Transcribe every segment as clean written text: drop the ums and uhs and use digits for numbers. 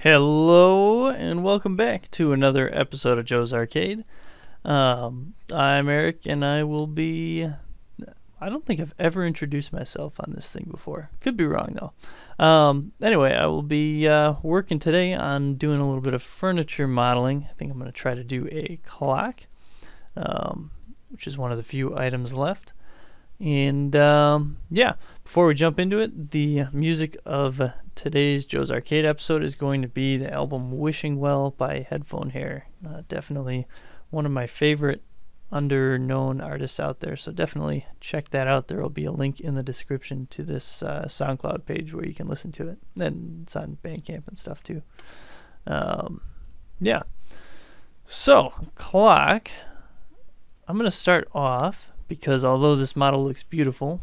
Hello and welcome back to another episode of Joe's Arcade. I'm Eric and I don't think I've ever introduced myself on this thing before. Could be wrong though. Anyway, I will be working today on doing a little bit of furniture modeling. I think I'm going to try to do a clock, which is one of the few items left. And yeah, before we jump into it, the music of today's Joe's Arcade episode is going to be the album Wishing Well by Headphone. Definitely one of my favorite under-known artists out there, so definitely check that out. There will be a link in the description to this SoundCloud page where you can listen to it, and it's on Bandcamp and stuff too. Yeah, so clock, I'm going to start off, because although this model looks beautiful,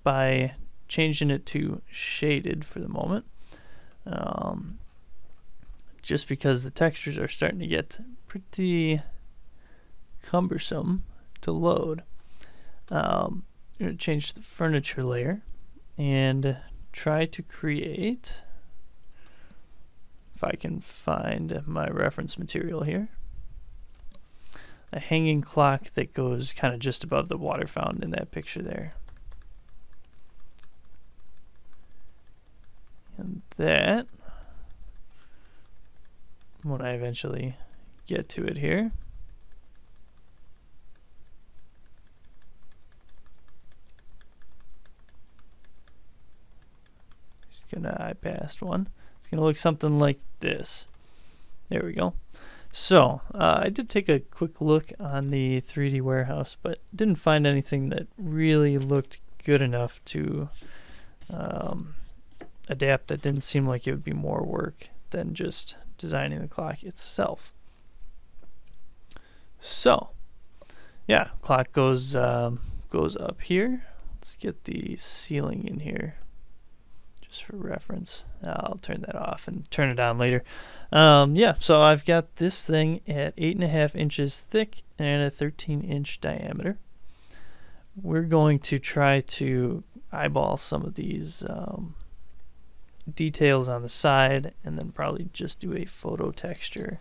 by changing it to shaded for the moment, just because the textures are starting to get pretty cumbersome to load. I'm going to change the furniture layer and try to create, if I can find my reference material here, a hanging clock that goes kind of just above the water fountain in that picture there. And that, when I eventually get to it here, just gonna eye past one. It's gonna look something like this. There we go. So, I did take a quick look on the 3D warehouse, but didn't find anything that really looked good enough to adapt. That didn't seem like it would be more work than just designing the clock itself. So, yeah, clock goes up here. Let's get the ceiling in here, just for reference. I'll turn that off and turn it on later. Yeah, so I've got this thing at 8.5 inches thick and a 13-inch diameter. We're going to try to eyeball some of these details on the side, and then probably just do a photo texture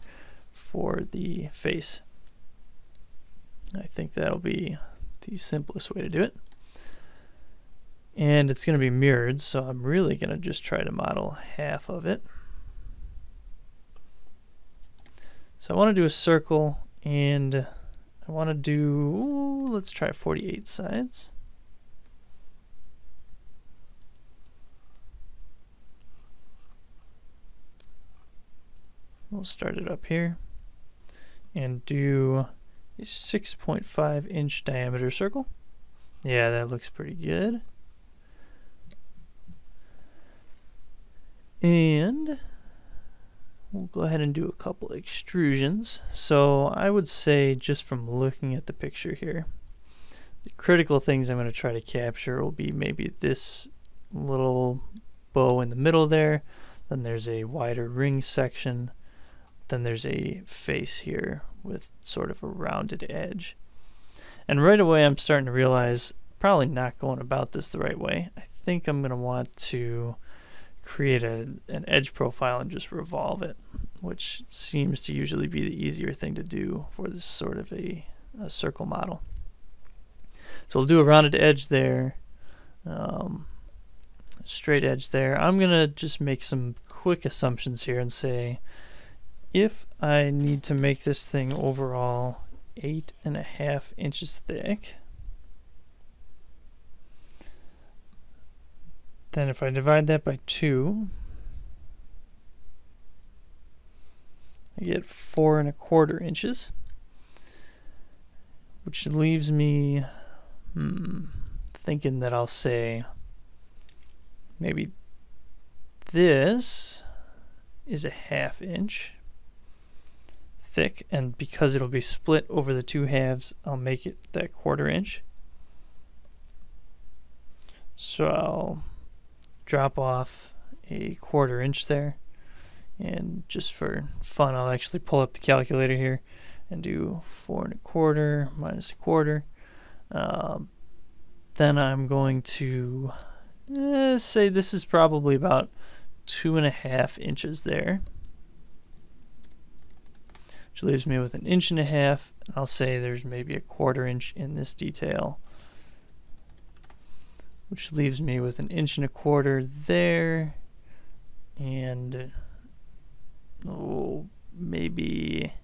for the face. I think that'll be the simplest way to do it. And it's going to be mirrored, so I'm really going to just try to model half of it. So I want to do a circle, and I want to do, let's try 48 sides. We'll start it up here and do a 6.5 inch diameter circle. Yeah, that looks pretty good. And we'll go ahead and do a couple extrusions. So I would say, just from looking at the picture here, the critical things I'm going to try to capture will be maybe this little bow in the middle there, then there's a wider ring section, then there's a face here with sort of a rounded edge. And right away I'm starting to realize probably not going about this the right way. I think I'm going to want to create an edge profile and just revolve it, which seems to usually be the easier thing to do for this sort of a circle model. So we'll do a rounded edge there, straight edge there. I'm going to just make some quick assumptions here and say, if I need to make this thing overall 8.5 inches thick, then if I divide that by 2, I get 4.25 inches, which leaves me thinking that I'll say maybe this is a 1/2 inch thick, and because it'll be split over the 2 halves, I'll make it that 1/4 inch. So I'll drop off a 1/4 inch there, and just for fun I'll actually pull up the calculator here and do 4.25 minus 1/4. Then I'm going to say this is probably about 2.5 inches there, which leaves me with 1.5 inches. I'll say there's maybe a 1/4 inch in this detail, which leaves me with 1.25 inches there, and maybe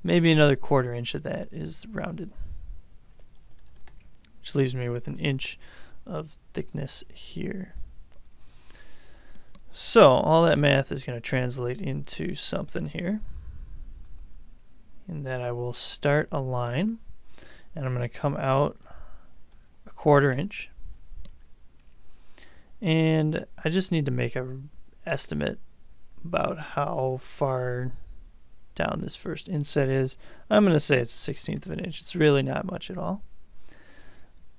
another 1/4 inch of that is rounded, which leaves me with 1 inch of thickness here. So all that math is going to translate into something here, in that I will start a line, and I'm going to come out a 1/4 inch, and I just need to make an estimate about how far down this first inset is. I'm going to say it's 1/16 of an inch. It's really not much at all.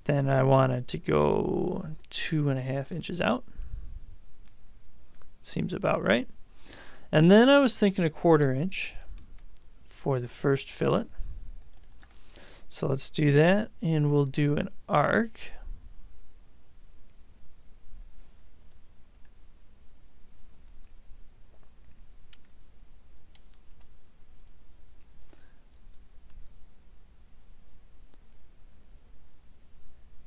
Then I wanted to go 2.5 inches out. Seems about right. And then I was thinking a 1/4 inch for the first fillet. So let's do that, and we'll do an arc.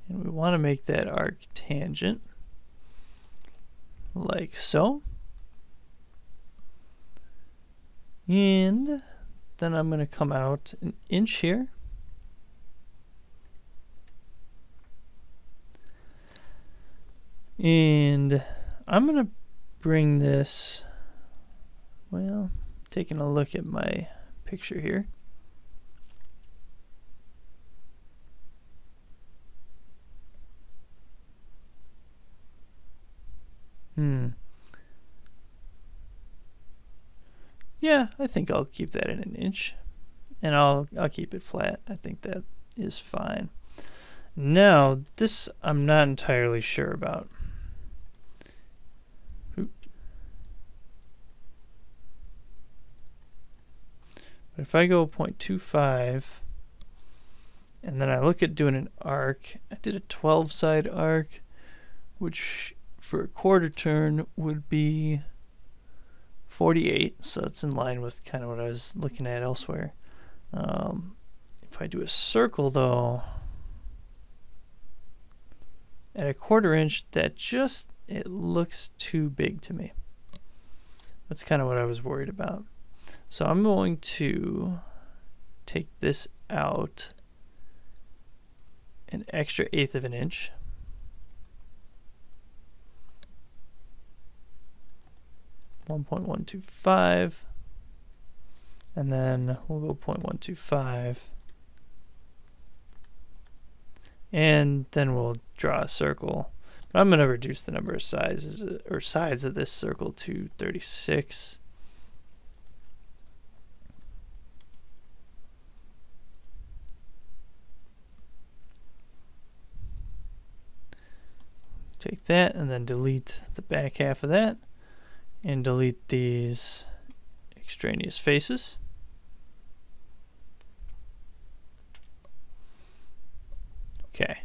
And we want to make that arc tangent, like so. And then I'm going to come out 1 inch here. And I'm going to bring this, well, taking a look at my picture here. Yeah, I think I'll keep that in 1 inch, and I'll keep it flat. I think that is fine. Now this I'm not entirely sure about. But if I go 0.25 and then I look at doing an arc, I did a 12-side arc, which for a 1/4 turn would be 48, so it's in line with kind of what I was looking at elsewhere. If I do a circle though, at a 1/4 inch, that just, it looks too big to me. That's kind of what I was worried about. So I'm going to take this out an extra 1/8 of an inch. .125, and then we'll go 0.125, and then we'll draw a circle. But I'm going to reduce the number of sizes or sides of this circle to 36. Take that and then delete the back half of that, and delete these extraneous faces. Okay.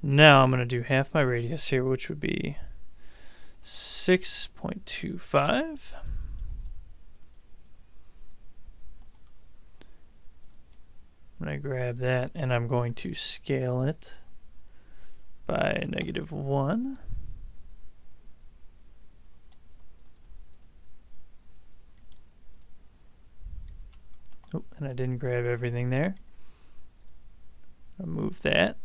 Now I'm going to do half my radius here, which would be 6.25. I'm going to grab that, and I'm going to scale it by -1. Oh, and I didn't grab everything there. Remove that.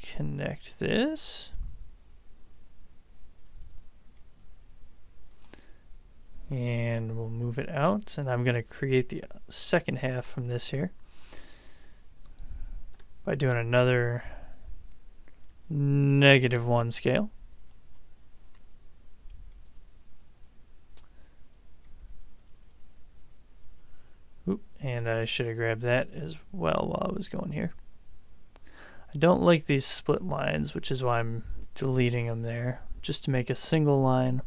Connect this. And we'll move it out, and I'm going to create the second half from this here by doing another -1 scale. And I should have grabbed that as well while I was going here. I don't like these split lines, which is why I'm deleting them there, just to make a single line.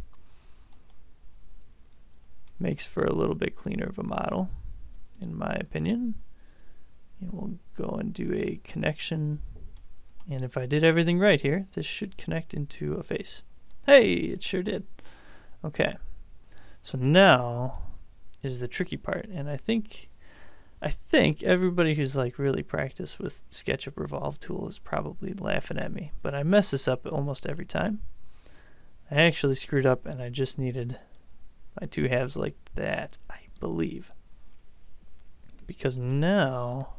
Makes for a little bit cleaner of a model, in my opinion. And we'll go and do a connection And if I did everything right here, this should connect into a face. Hey, it sure did. Okay, so now is the tricky part, and I think everybody who's like really practiced with SketchUp Revolve tool is probably laughing at me, but I mess this up almost every time. I actually screwed up, and I just needed my two halves like that, I believe. Because now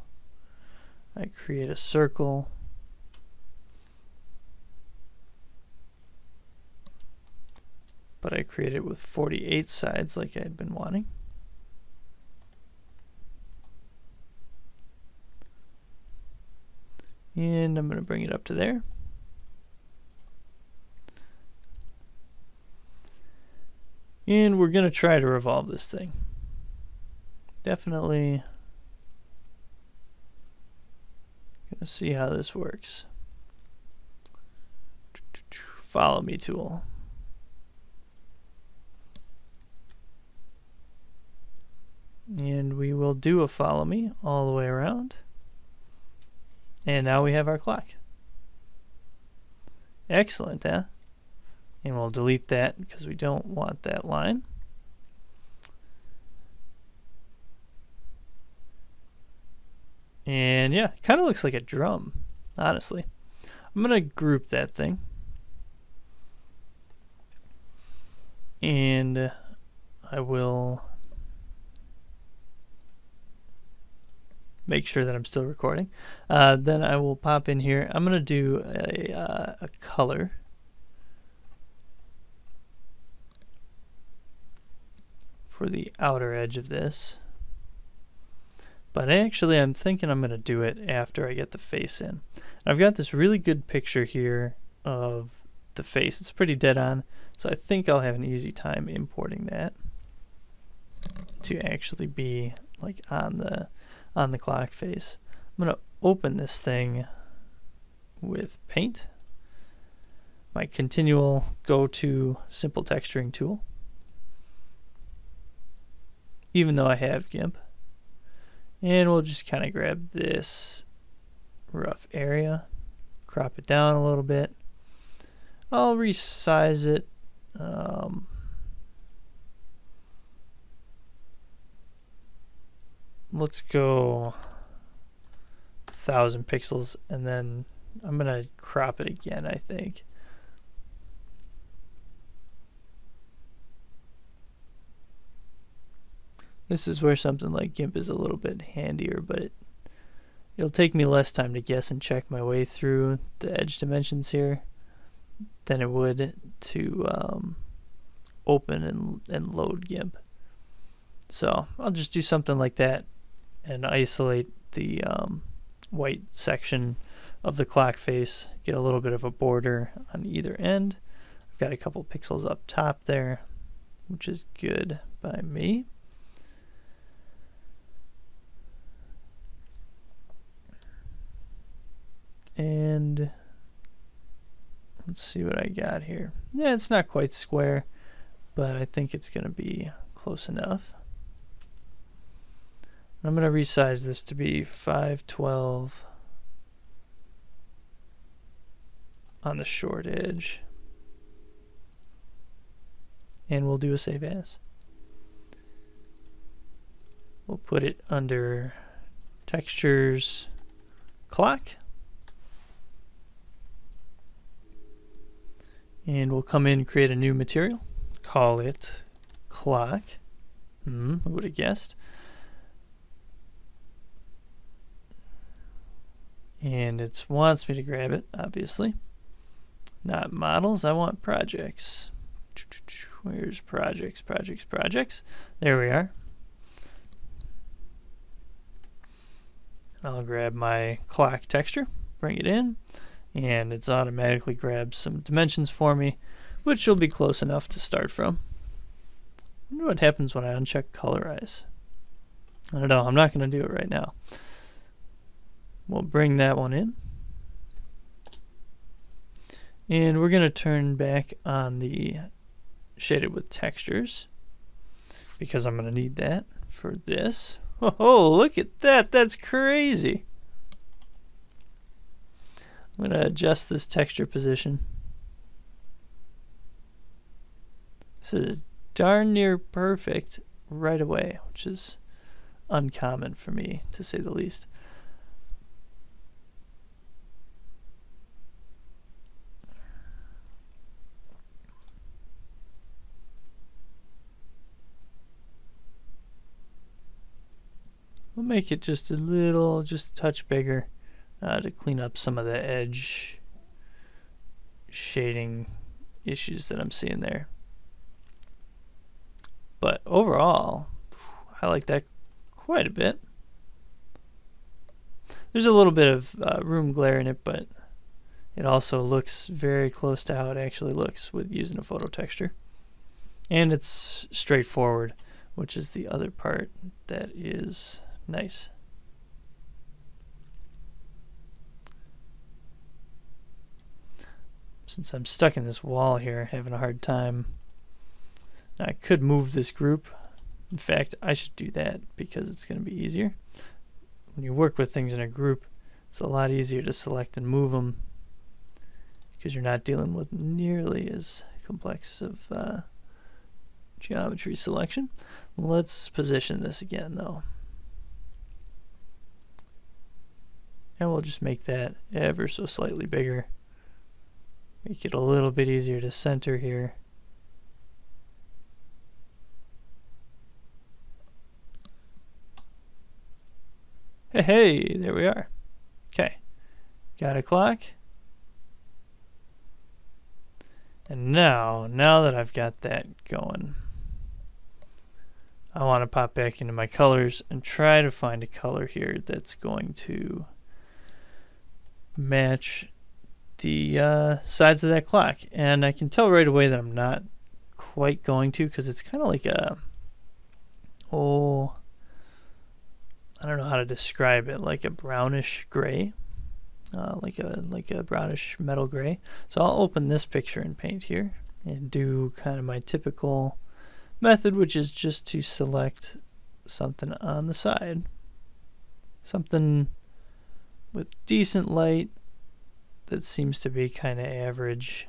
I create a circle, but I create it with 48 sides like I had been wanting. And I'm going to bring it up to there. And we're going to try to revolve this thing. Definitely going to see how this works. Follow me tool. And we will do a follow me all the way around. And now we have our clock. Excellent, huh? And we'll delete that because we don't want that line. And yeah, it kind of looks like a drum, honestly. I'm going to group that thing. And I will make sure that I'm still recording. Then I will pop in here. I'm going to do a color. For the outer edge of this. But actually I'm thinking I'm going to do it after I get the face in. I've got this really good picture here of the face. It's pretty dead on, so I think I'll have an easy time importing that to actually be like on the clock face. I'm going to open this thing with Paint, my continual go-to simple texturing tool, even though I have GIMP. And we'll just kind of grab this rough area, crop it down a little bit. I'll resize it. Let's go 1,000 pixels, and then I'm going to crop it again, I think. This is where something like GIMP is a little bit handier, but it'll take me less time to guess and check my way through the edge dimensions here than it would to open and load GIMP. So I'll just do something like that and isolate the white section of the clock face, get a little bit of a border on either end. I've got a couple pixels up top there, which is good by me. And let's see what I got here. Yeah, it's not quite square, but I think it's going to be close enough. I'm going to resize this to be 512 on the short edge. And we'll do a save as. We'll put it under Textures, Clock. And we'll come in and create a new material. Call it Clock. Who would have guessed? And it wants me to grab it, obviously. Not models, I want projects. Where's projects, projects, projects? There we are. I'll grab my clock texture, bring it in, and it's automatically grabs some dimensions for me, which will be close enough to start from. I wonder what happens when I uncheck colorize. I don't know, I'm not going to do it right now. We'll bring that one in. And we're going to turn back on the shaded with textures because I'm going to need that for this. Oh, look at that. That's crazy. I'm going to adjust this texture position. This is darn near perfect right away, which is uncommon for me, to say the least. We'll make it just a touch bigger to clean up some of the edge shading issues that I'm seeing there. But overall, I like that quite a bit. There's a little bit of room glare in it, but it also looks very close to how it actually looks with using a photo texture. And it's straightforward, which is the other part that is nice. Since I'm stuck in this wall here, having a hard time, I could move this group. In fact, I should do that because it's going to be easier. When you work with things in a group, it's a lot easier to select and move them because you're not dealing with nearly as complex of geometry selection. Let's position this again though. And we'll just make that ever so slightly bigger. Make it a little bit easier to center here. Hey, there we are. Okay, got a clock. And now that I've got that going, I want to pop back into my colors and try to find a color here that's going to match the sides of that clock. And I can tell right away that I'm not quite going to, because it's kind of like a, I don't know how to describe it, like a brownish gray, like a brownish metal gray. So I'll open this picture in Paint here and do kind of my typical method, which is just to select something on the side, something with decent light that seems to be kind of average.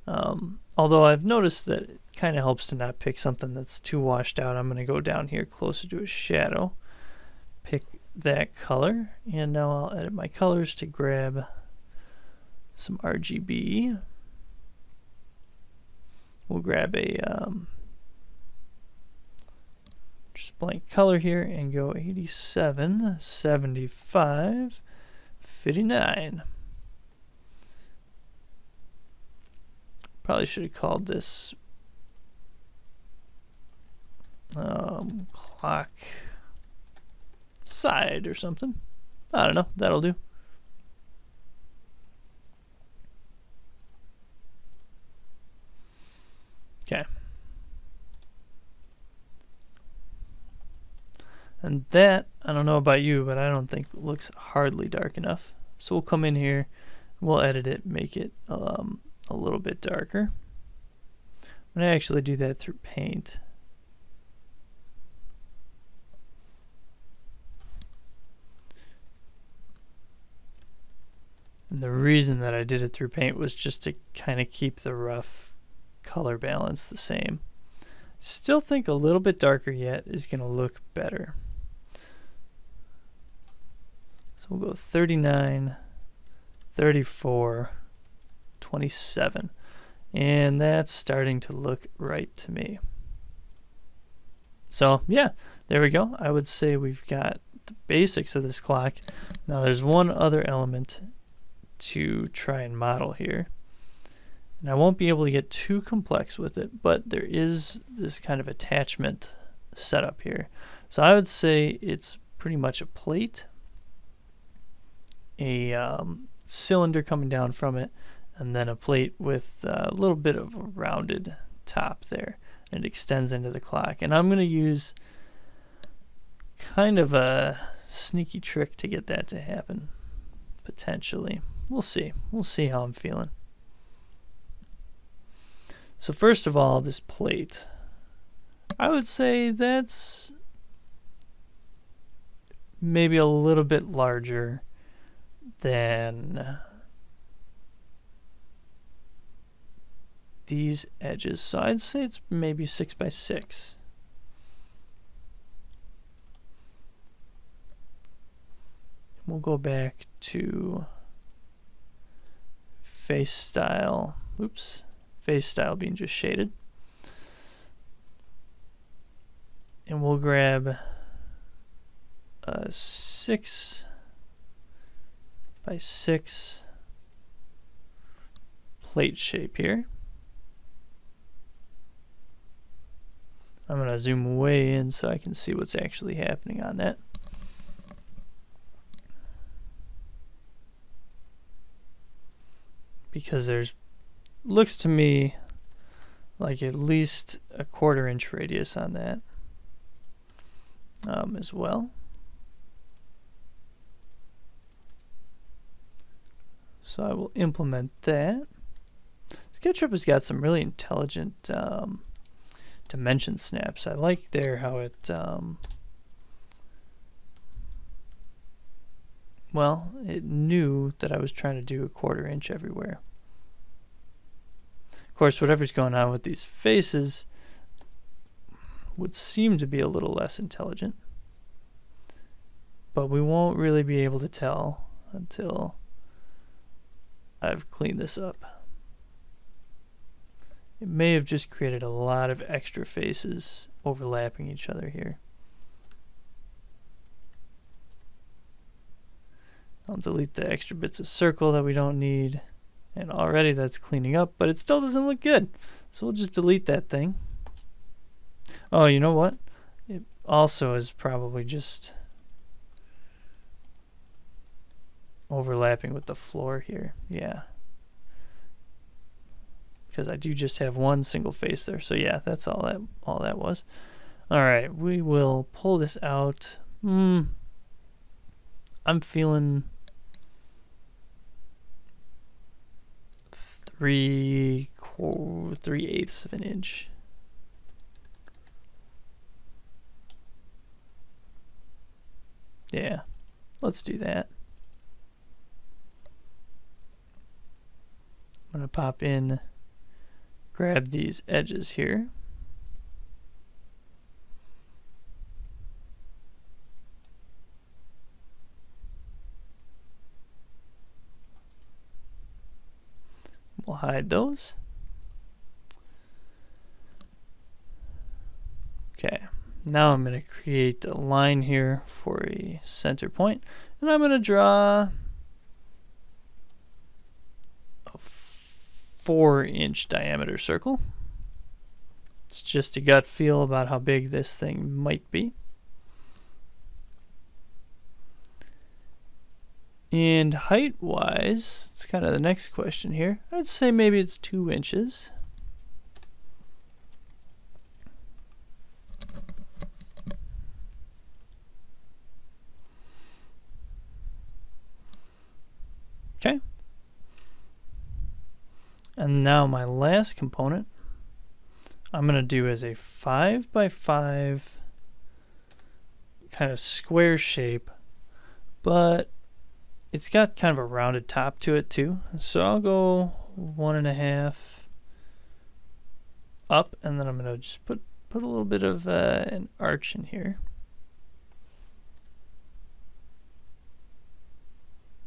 Although I've noticed that it kind of helps to not pick something that's too washed out. I'm going to go down here closer to a shadow, pick that color, and now I'll edit my colors to grab some RGB. We'll grab a just blank color here and go 87, 75, 59. Probably should have called this clock side or something. I don't know. That'll do. Okay. And that, I don't know about you, but I don't think looks hardly dark enough. So we'll come in here, we'll edit it, make it a little bit darker. I'm going to actually do that through Paint. And the reason that I did it through Paint was just to kind of keep the rough color balance the same. Still think a little bit darker yet is going to look better. So we'll go 39, 34, 27. And that's starting to look right to me. So yeah, there we go. I would say we've got the basics of this clock. Now there's one other element to try and model here. And I won't be able to get too complex with it, but there is this kind of attachment setup here. So I would say it's pretty much a plate, a cylinder coming down from it, and then a plate with a little bit of a rounded top there. And it extends into the clock. And I'm going to use kind of a sneaky trick to get that to happen, potentially. We'll see. We'll see how I'm feeling. So first of all, this plate, I would say that's maybe a little bit larger than these edges. So I'd say it's maybe 6 by 6. We'll go back to face style. Oops. Face style being just shaded. And we'll grab a 6 by 6 plate shape here. I'm going to zoom way in so I can see what's actually happening on that. Because there's, looks to me like at least a 1/4 inch radius on that as well. So I will implement that. SketchUp has got some really intelligent dimension snaps. I like there how it, well, it knew that I was trying to do a 1/4 inch everywhere. Of course, whatever's going on with these faces would seem to be a little less intelligent, but we won't really be able to tell until I've cleaned this up. It may have just created a lot of extra faces overlapping each other here. I'll delete the extra bits of circle that we don't need, and already that's cleaning up, but it still doesn't look good. So we'll just delete that thing. Oh, you know what? It also is probably just overlapping with the floor here. Yeah. Because I do just have one single face there. So yeah, that's all that was. All right, we will pull this out. I'm feeling 3/8 of an inch. Yeah, let's do that. I'm gonna pop in, grab these edges here. We'll hide those. Okay, now I'm going to create a line here for a center point, and I'm going to draw a 4-inch diameter circle. It's just a gut feel about how big this thing might be. And height-wise, it's kind of the next question here. I'd say maybe it's 2 inches. Okay. And now my last component, I'm going to do as a 5 by 5 kind of square shape, but it's got kind of a rounded top to it too. So I'll go 1.5 up, and then I'm going to just put a little bit of an arch in here.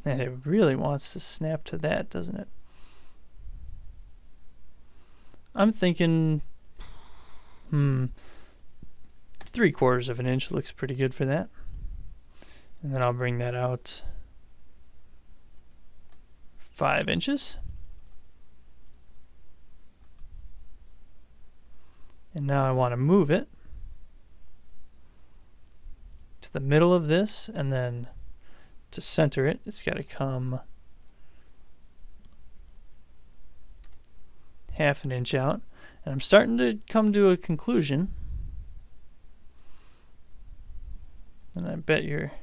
And it really wants to snap to that, doesn't it? I'm thinking 3/4 of an inch looks pretty good for that. And then I'll bring that out 5 inches. And now I want to move it to the middle of this, and then to center it, it's got to come 1/2 inch out. And I'm starting to come to a conclusion. And I bet you're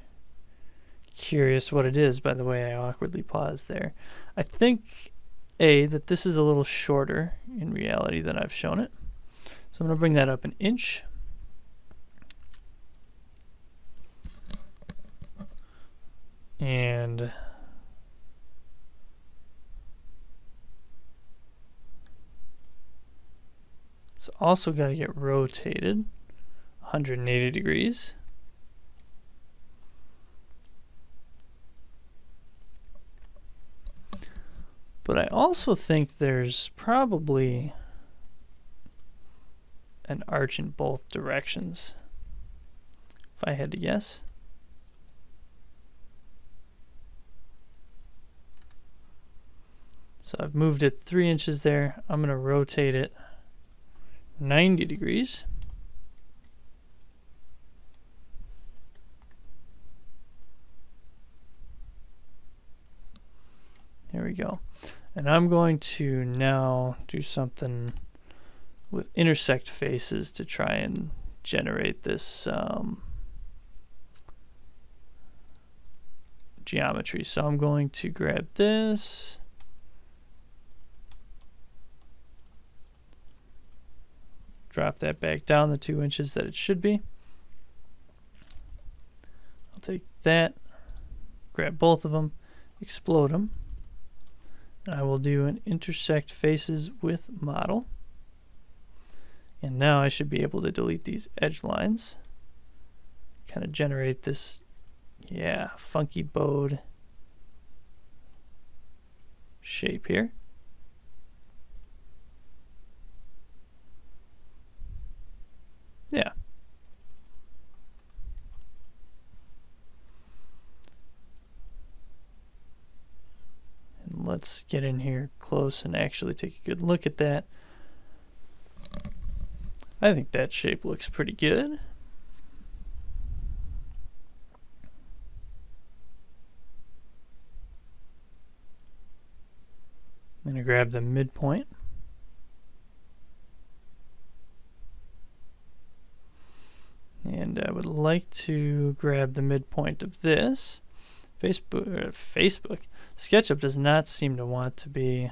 curious what it is by the way I awkwardly paused there. I think, that this is a little shorter in reality than I've shown it. So I'm going to bring that up 1 inch. And It's also got to get rotated 180 degrees. But I also think there's probably an arch in both directions, if I had to guess. So I've moved it 3 inches there. I'm going to rotate it 90 degrees. There we go. And I'm going to now do something with intersect faces to try and generate this geometry. So I'm going to grab this, drop that back down the 2 inches that it should be. I'll take that, grab both of them, explode them. And I will do an intersect faces with model. And now I should be able to delete these edge lines. Kind of generate this, yeah, funky bowed shape here. Yeah. And let's get in here close and actually take a good look at that. I think that shape looks pretty good. I'm going to grab the midpoint. And I would like to grab the midpoint of this. Facebook. SketchUp does not seem to want to be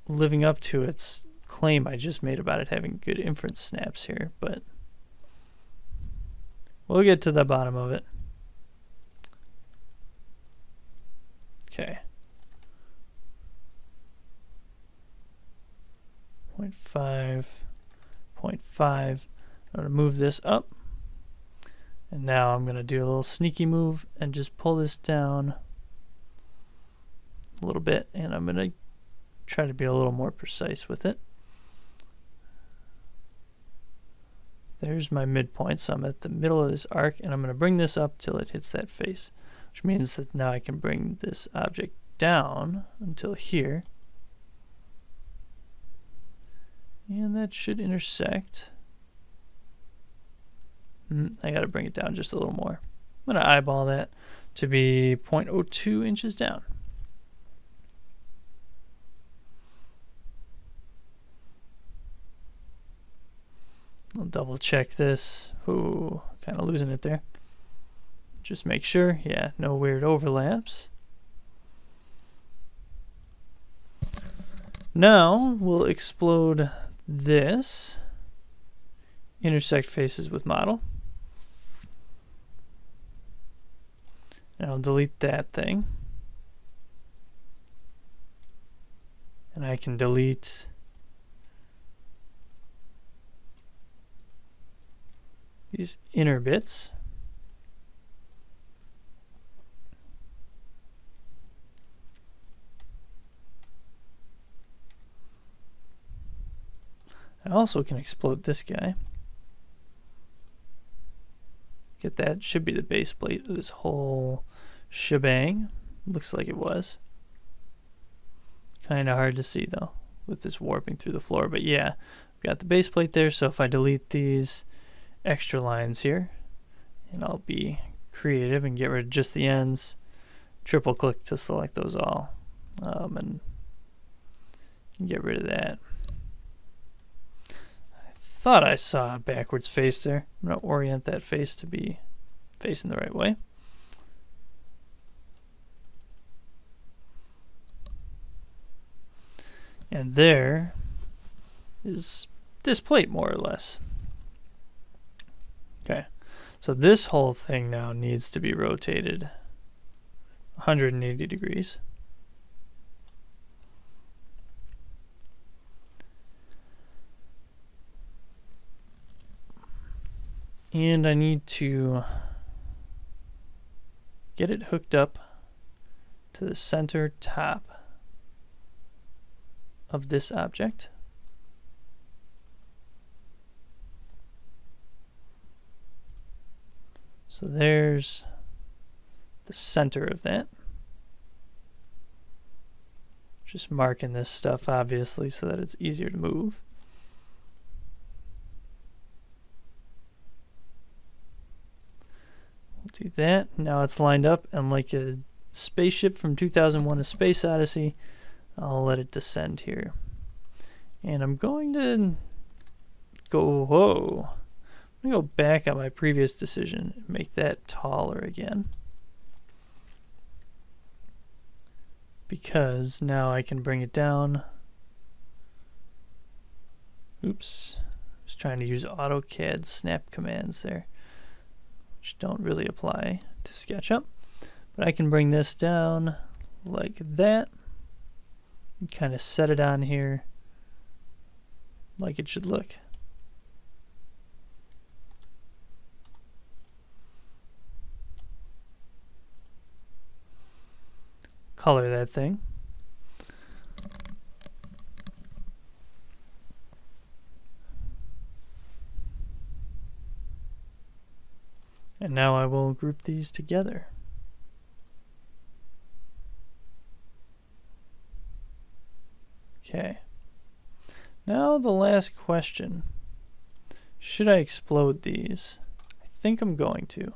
living up to its claim I just made about it having good inference snaps here, but we'll get to the bottom of it. Okay. 0.5, 0.5. I'm going to move this up. And now I'm going to do a little sneaky move and just pull this down a little bit. And I'm going to try to be a little more precise with it. There's my midpoint. So I'm at the middle of this arc, and I'm going to bring this up till it hits that face, which means that now I can bring this object down until here. And that should intersect. I got to bring it down just a little more. I'm going to eyeball that to be 0.02 inches down. I'll double check this. Ooh, kind of losing it there. Just make sure, yeah, no weird overlaps. Now we'll explode this, intersect faces with model. And I'll delete that thing. And I can delete these inner bits. I also can explode this guy. Get that, should be the base plate of this whole shebang. Looks like it was. Kind of hard to see though with this warping through the floor, but yeah, I've got the base plate there, so if I delete these extra lines here, and I'll be creative and get rid of just the ends, triple click to select those all, and get rid of that. Thought I saw a backwards face there. I'm going to orient that face to be facing the right way. And there is this plate, more or less. Okay, so this whole thing now needs to be rotated 180 degrees. And I need to get it hooked up to the center top of this object. So there's the center of that. Just marking this stuff obviously so that it's easier to move. We'll do that. Now it's lined up, and like a spaceship from 2001: A Space Odyssey, I'll let it descend here. And I'm going to go, whoa. I'm going to go back on my previous decision and make that taller again. Because now I can bring it down. Oops. I was trying to use AutoCAD snap commands there, which don't really apply to SketchUp. But I can bring this down like that and kind of set it on here like it should look. Color that thing. And now I will group these together. Okay. Now the last question. Should I explode these? I think I'm going to.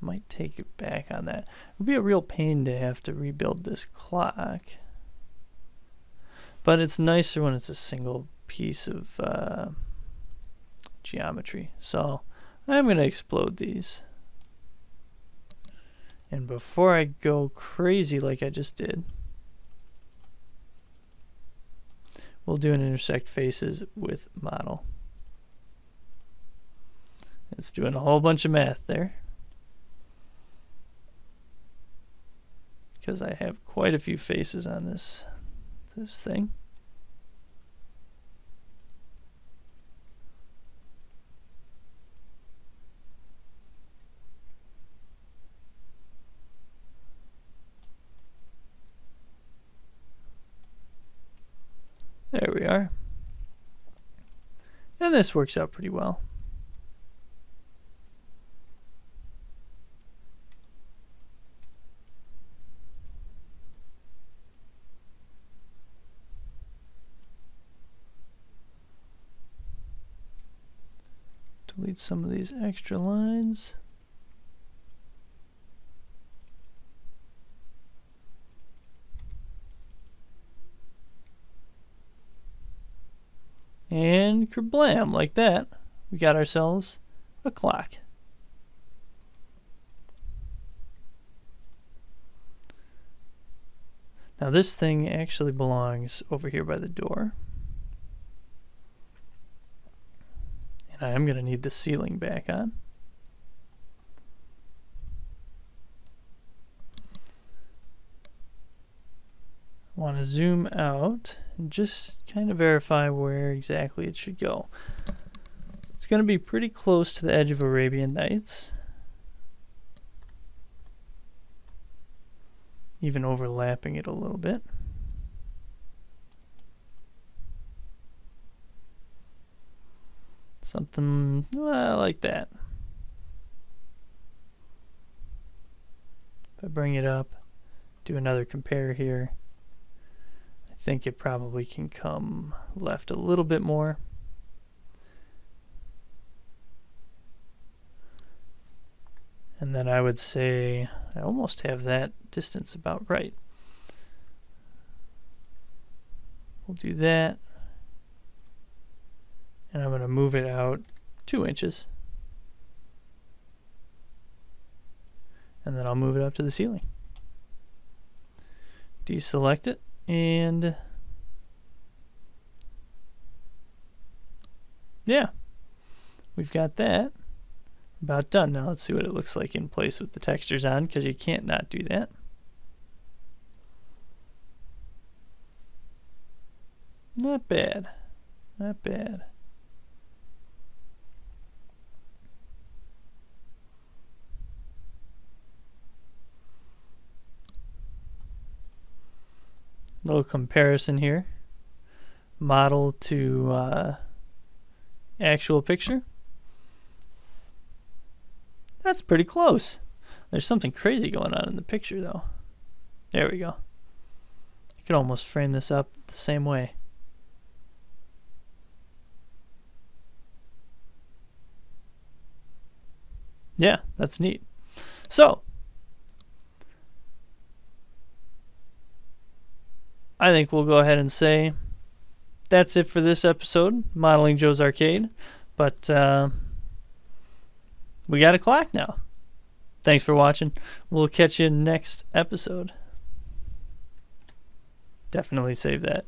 Might take it back on that. It would be a real pain to have to rebuild this clock. But it's nicer when it's a single piece of geometry. So I'm going to explode these. And before I go crazy like I just did, we'll do an intersect faces with model. It's doing a whole bunch of math there, because I have quite a few faces on this thing. There we are. And this works out pretty well. Delete some of these extra lines. And kerblam, like that, we got ourselves a clock. Now this thing actually belongs over here by the door. And I am going to need the ceiling back on. I want to zoom out and just kind of verify where exactly it should go. It's going to be pretty close to the edge of Arabian Nights, even overlapping it a little bit. Something like that. If I bring it up, do another compare here, I think it probably can come left a little bit more. And then I would say I almost have that distance about right. We'll do that. And I'm going to move it out 2 inches. And then I'll move it up to the ceiling. Deselect it, and yeah, we've got that about done. Now let's see what it looks like in place with the textures on, because you can't not do that. Not bad. Not bad. Little comparison here. Model to actual picture. That's pretty close. There's something crazy going on in the picture though. There we go. I could almost frame this up the same way. Yeah, that's neat. So, I think we'll go ahead and say that's it for this episode, Modeling Joe's Arcade. But we got a clock now. Thanks for watching. We'll catch you next episode. Definitely save that.